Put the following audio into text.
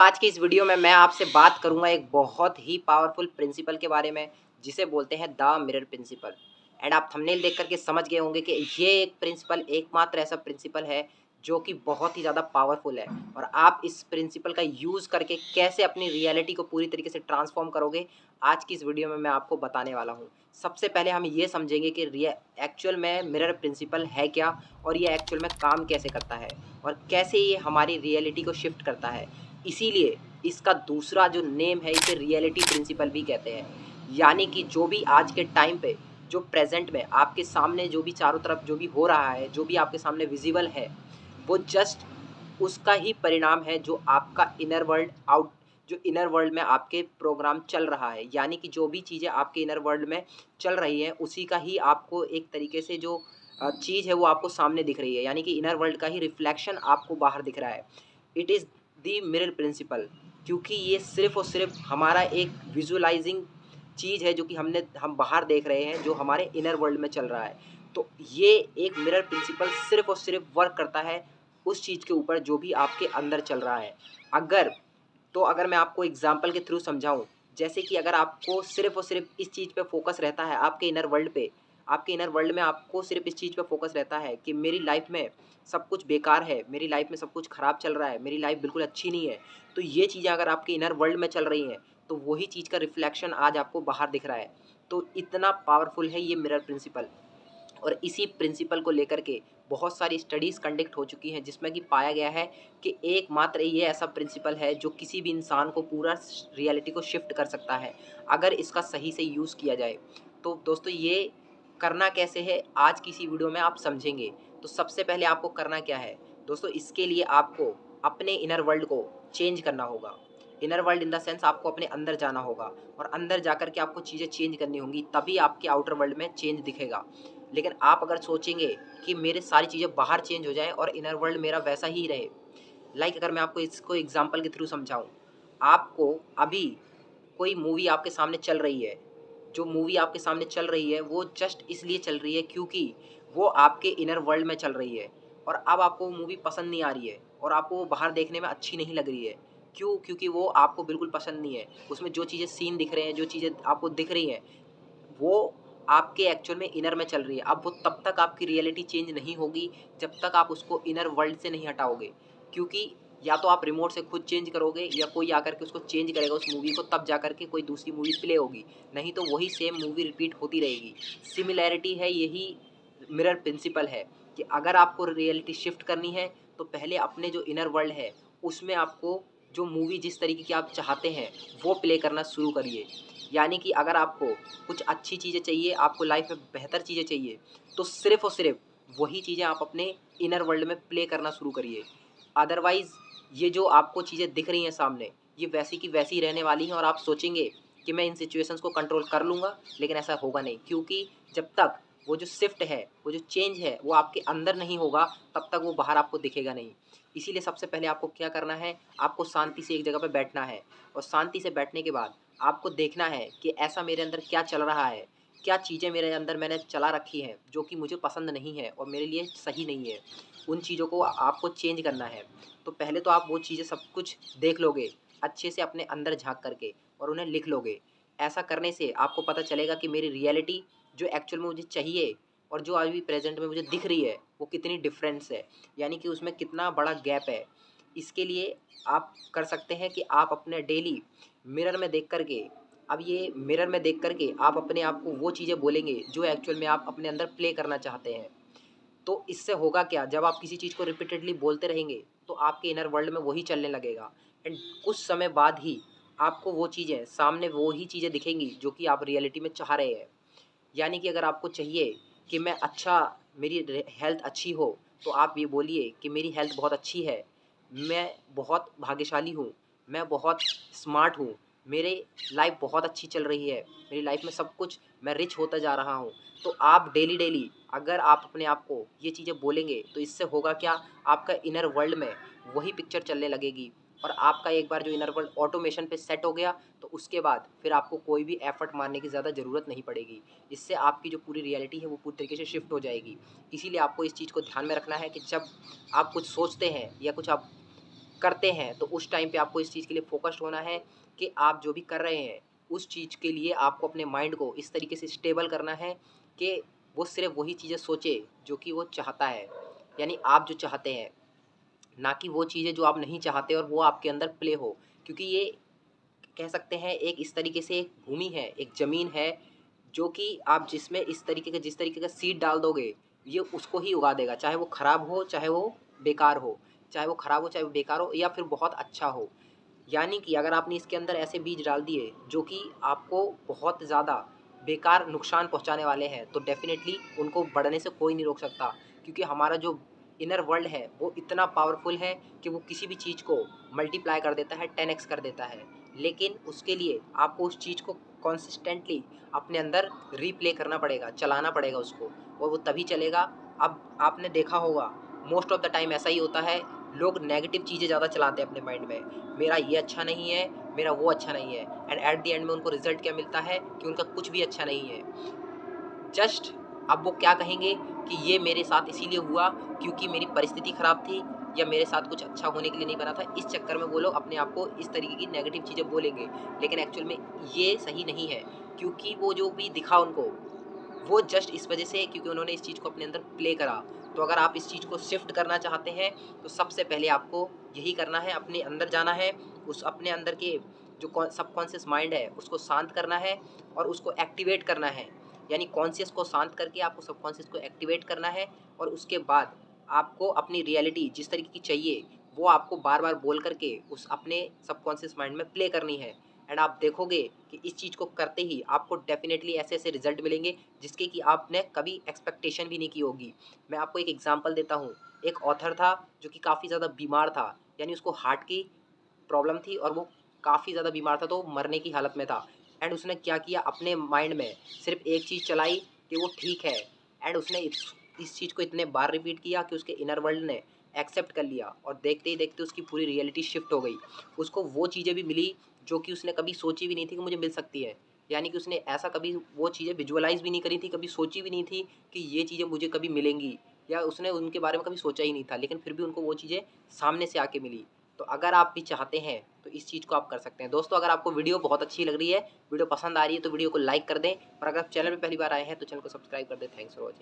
आज की इस वीडियो में मैं आपसे बात करूंगा एक बहुत ही पावरफुल प्रिंसिपल के बारे में जिसे बोलते हैं द मिरर प्रिंसिपल। एंड आप थंबनेल देख करके समझ गए होंगे कि ये एक प्रिंसिपल एकमात्र ऐसा प्रिंसिपल है जो कि बहुत ही ज़्यादा पावरफुल है। और आप इस प्रिंसिपल का यूज़ करके कैसे अपनी रियलिटी को पूरी तरीके से ट्रांसफॉर्म करोगे, आज की इस वीडियो में मैं आपको बताने वाला हूँ। सबसे पहले हम ये समझेंगे कि एक्चुअल में मिरर प्रिंसिपल है क्या, और ये एक्चुअल में काम कैसे करता है, और कैसे ये हमारी रियलिटी को शिफ्ट करता है। इसीलिए इसका दूसरा जो नेम है, इसे रियलिटी प्रिंसिपल भी कहते हैं। यानी कि जो भी आज के टाइम पे, जो प्रेजेंट में आपके सामने जो भी चारों तरफ जो भी हो रहा है, जो भी आपके सामने विजिबल है, वो जस्ट उसका ही परिणाम है जो आपका इनर वर्ल्ड आउट, जो इनर वर्ल्ड में आपके प्रोग्राम चल रहा है। यानी कि जो भी चीज़ें आपके इनर वर्ल्ड में चल रही है, उसी का ही आपको एक तरीके से जो चीज़ है वो आपको सामने दिख रही है। यानी कि इनर वर्ल्ड का ही रिफ्लेक्शन आपको बाहर दिख रहा है। It is the mirror principal, क्योंकि ये सिर्फ़ और सिर्फ़ हमारा एक विजुअलाइज़िंग चीज़ है जो कि हम बाहर देख रहे हैं, जो हमारे इनर वर्ल्ड में चल रहा है। तो ये एक मिरर प्रिंसिपल सिर्फ़ और सिर्फ़ वर्क करता है उस चीज़ के ऊपर जो भी आपके अंदर चल रहा है। अगर अगर मैं आपको एग्ज़ाम्पल के थ्रू समझाऊँ, जैसे कि अगर आपको सिर्फ़ और सिर्फ़ इस चीज़ पे फ़ोकस रहता है, आपके इनर वर्ल्ड पे, आपके इनर वर्ल्ड में आपको सिर्फ़ इस चीज़ पे फ़ोकस रहता है कि मेरी लाइफ़ में सब कुछ बेकार है, मेरी लाइफ़ में सब कुछ ख़राब चल रहा है, मेरी लाइफ़ बिल्कुल अच्छी नहीं है। तो ये चीज़ें अगर आपके इनर वर्ल्ड में चल रही हैं, तो वही चीज़ का रिफ्लेक्शन आज आपको बाहर दिख रहा है। तो इतना पावरफुल है ये मिरर प्रिंसिपल। और इसी प्रिंसिपल को लेकर के बहुत सारी स्टडीज़ कंडक्ट हो चुकी हैं, जिसमें कि पाया गया है कि एकमात्र ये ऐसा प्रिंसिपल है जो किसी भी इंसान को पूरा रियलिटी को शिफ्ट कर सकता है, अगर इसका सही से यूज़ किया जाए। तो दोस्तों, ये करना कैसे है आज की इसी वीडियो में आप समझेंगे। तो सबसे पहले आपको करना क्या है दोस्तों, इसके लिए आपको अपने इनर वर्ल्ड को चेंज करना होगा। Inner world in the sense आपको अपने अंदर जाना होगा, और अंदर जाकर के आपको चीज़ें चेंज करनी होंगी, तभी आपके आउटर वर्ल्ड में चेंज दिखेगा। लेकिन आप अगर सोचेंगे कि मेरे सारी चीज़ें बाहर चेंज हो जाएँ और इनर वर्ल्ड मेरा वैसा ही रहे, लाइक अगर मैं आपको इसको एग्ज़ाम्पल के थ्रू समझाऊँ, आपको अभी कोई मूवी आपके सामने चल रही है, जो मूवी आपके सामने चल रही है वो जस्ट इसलिए चल रही है क्योंकि वो आपके इनर वर्ल्ड में चल रही है, और अब आपको वो मूवी पसंद नहीं आ रही है, और आपको वो बाहर देखने में अच्छी नहीं लग रही है। क्यों? क्योंकि वो आपको बिल्कुल पसंद नहीं है। उसमें जो चीज़ें सीन दिख रहे हैं, जो चीज़ें आपको दिख रही हैं, वो आपके एक्चुअल में इनर में चल रही है। अब वो तब तक आपकी रियलिटी चेंज नहीं होगी जब तक आप उसको इनर वर्ल्ड से नहीं हटाओगे। क्योंकि या तो आप रिमोट से खुद चेंज करोगे, या कोई आकर के उसको चेंज करेगा उस मूवी को, तब जाकर के कोई दूसरी मूवी प्ले होगी। नहीं तो वही सेम मूवी रिपीट होती रहेगी। सिमिलैरिटी है, यही मिरर प्रिंसिपल है कि अगर आपको रियलिटी शिफ्ट करनी है, तो पहले अपने जो इनर वर्ल्ड है उसमें आपको जो मूवी जिस तरीके की आप चाहते हैं वो प्ले करना शुरू करिए। यानी कि अगर आपको कुछ अच्छी चीज़ें चाहिए, आपको लाइफ में बेहतर चीज़ें चाहिए, तो सिर्फ़ और सिर्फ़ वही चीज़ें आप अपने इनर वर्ल्ड में प्ले करना शुरू करिए। अदरवाइज़ ये जो आपको चीज़ें दिख रही हैं सामने, ये वैसी की वैसी ही रहने वाली हैं, और आप सोचेंगे कि मैं इन सिचुएशंस को कंट्रोल कर लूँगा, लेकिन ऐसा होगा नहीं। क्योंकि जब तक वो जो शिफ्ट है, वो जो चेंज है, वो आपके अंदर नहीं होगा, तब तक वो बाहर आपको दिखेगा नहीं। इसीलिए सबसे पहले आपको क्या करना है, आपको शांति से एक जगह पे बैठना है, और शांति से बैठने के बाद आपको देखना है कि ऐसा मेरे अंदर क्या चल रहा है, क्या चीज़ें मेरे अंदर मैंने चला रखी हैं जो कि मुझे पसंद नहीं है और मेरे लिए सही नहीं है। उन चीज़ों को आपको चेंज करना है। तो पहले तो आप वो चीज़ें सब कुछ देख लोगे, अच्छे से अपने अंदर झाँक करके, और उन्हें लिख लोगे। ऐसा करने से आपको पता चलेगा कि मेरी रियलिटी जो एक्चुअल में मुझे चाहिए, और जो आज भी प्रेज़ेंट में मुझे दिख रही है, वो कितनी डिफ़रेंस है, यानी कि उसमें कितना बड़ा गैप है। इसके लिए आप कर सकते हैं कि आप अपने डेली मिरर में देख कर के, अब ये मिरर में देख कर के आप अपने आप को वो चीज़ें बोलेंगे जो एक्चुअल में आप अपने अंदर प्ले करना चाहते हैं। तो इससे होगा क्या, जब आप किसी चीज़ को रिपीटेडली बोलते रहेंगे, तो आपके इनर वर्ल्ड में वही चलने लगेगा, एंड कुछ समय बाद ही आपको वो चीज़ें सामने, वो ही चीज़ें दिखेंगी जो कि आप रियलिटी में चाह रहे हैं। यानी कि अगर आपको चाहिए कि मैं अच्छा, मेरी हेल्थ अच्छी हो, तो आप ये बोलिए कि मेरी हेल्थ बहुत अच्छी है, मैं बहुत भाग्यशाली हूँ, मैं बहुत स्मार्ट हूँ, मेरे लाइफ बहुत अच्छी चल रही है, मेरी लाइफ में सब कुछ, मैं रिच होता जा रहा हूँ। तो आप डेली डेली अगर आप अपने आप को ये चीज़ें बोलेंगे, तो इससे होगा क्या, आपका इनर वर्ल्ड में वही पिक्चर चलने लगेगी, और आपका एक बार जो इनर वर्ल्ड ऑटोमेशन पे सेट हो गया, तो उसके बाद फिर आपको कोई भी एफर्ट मारने की ज़्यादा ज़रूरत नहीं पड़ेगी। इससे आपकी जो पूरी रियलिटी है वो पूरी तरीके से शिफ्ट हो जाएगी। इसीलिए आपको इस चीज़ को ध्यान में रखना है कि जब आप कुछ सोचते हैं या कुछ आप करते हैं तो उस टाइम पे आपको इस चीज़ के लिए फ़ोकस्ड होना है कि आप जो भी कर रहे हैं उस चीज़ के लिए आपको अपने माइंड को इस तरीके से स्टेबल करना है कि वो सिर्फ़ वही चीज़ें सोचे जो कि वो चाहता है। यानी आप जो चाहते हैं, ना कि वो चीज़ें जो आप नहीं चाहते और वो आपके अंदर प्ले हो। क्योंकि ये कह सकते हैं एक इस तरीके से एक भूमि है, एक ज़मीन है जो कि आप जिसमें जिस तरीके का सीड डाल दोगे, ये उसको ही उगा देगा। चाहे वो खराब हो, चाहे वो बेकार हो। चाहे वो खराब हो, चाहे वो बेकार हो या फिर बहुत अच्छा हो। यानी कि अगर आपने इसके अंदर ऐसे बीज डाल दिए जो कि आपको बहुत ज़्यादा बेकार नुकसान पहुँचाने वाले हैं, तो डेफ़िनेटली उनको बढ़ने से कोई नहीं रोक सकता। क्योंकि हमारा जो इनर वर्ल्ड है वो इतना पावरफुल है कि वो किसी भी चीज़ को मल्टीप्लाई कर देता है, 10x कर देता है। लेकिन उसके लिए आपको उस चीज़ को कंसिस्टेंटली अपने अंदर रिप्ले करना पड़ेगा, चलाना पड़ेगा उसको, और वो तभी चलेगा। अब आपने देखा होगा मोस्ट ऑफ द टाइम ऐसा ही होता है, लोग नेगेटिव चीज़ें ज़्यादा चलाते हैं अपने माइंड में। मेरा ये अच्छा नहीं है, मेरा वो अच्छा नहीं है, एंड एट द एंड में उनको रिज़ल्ट क्या मिलता है कि उनका कुछ भी अच्छा नहीं है। जस्ट अब वो क्या कहेंगे कि ये मेरे साथ इसीलिए हुआ क्योंकि मेरी परिस्थिति ख़राब थी या मेरे साथ कुछ अच्छा होने के लिए नहीं बना था। इस चक्कर में वो लोग अपने आप को इस तरीके की नेगेटिव चीज़ें बोलेंगे। लेकिन एक्चुअल में ये सही नहीं है, क्योंकि वो जो भी दिखा उनको, वो जस्ट इस वजह से क्योंकि उन्होंने इस चीज़ को अपने अंदर प्ले करा। तो अगर आप इस चीज़ को शिफ्ट करना चाहते हैं, तो सबसे पहले आपको यही करना है, अपने अंदर जाना है, उस अपने अंदर के जो सबकॉन्शियस माइंड है, उसको शांत करना है और उसको एक्टिवेट करना है। यानी कॉन्शियस को शांत करके आपको सबकॉन्शियस को एक्टिवेट करना है, और उसके बाद आपको अपनी रियलिटी जिस तरीके की चाहिए, वो आपको बार-बार बोल करके उस अपने सबकॉन्शियस माइंड में प्ले करनी है। एंड आप देखोगे कि इस चीज़ को करते ही आपको डेफ़िनेटली ऐसे-ऐसे रिज़ल्ट मिलेंगे जिसके कि आपने कभी एक्सपेक्टेशन भी नहीं की होगी। मैं आपको एक एग्ज़ाम्पल देता हूँ। एक ऑथर था जो कि काफ़ी ज़्यादा बीमार था, यानी उसको हार्ट की प्रॉब्लम थी और वो काफ़ी ज़्यादा बीमार था, तो वो मरने की हालत में था। एंड उसने क्या किया, अपने माइंड में सिर्फ़ एक चीज़ चलाई कि वो ठीक है। एंड उसने इस चीज़ को इतने बार रिपीट किया कि उसके इनर वर्ल्ड ने एक्सेप्ट कर लिया, और देखते ही देखते उसकी पूरी रियलिटी शिफ्ट हो गई। उसको वो चीज़ें भी मिली जो कि उसने कभी सोची भी नहीं थी कि मुझे मिल सकती है। यानी कि उसने ऐसा कभी वो चीज़ें विजुअलाइज़ भी नहीं करी थी, कभी सोची भी नहीं थी कि ये चीज़ें मुझे कभी मिलेंगी, या उसने उनके बारे में कभी सोचा ही नहीं था, लेकिन फिर भी उनको वो चीज़ें सामने से आके मिली। तो अगर आप भी चाहते हैं तो इस चीज़ को आप कर सकते हैं। दोस्तों, अगर आपको वीडियो बहुत अच्छी लग रही है, वीडियो पसंद आ रही है, तो वीडियो को लाइक कर दें, और अगर आप चैनल पे पहली बार आए हैं तो चैनल को सब्सक्राइब कर दें। Thanks for watching.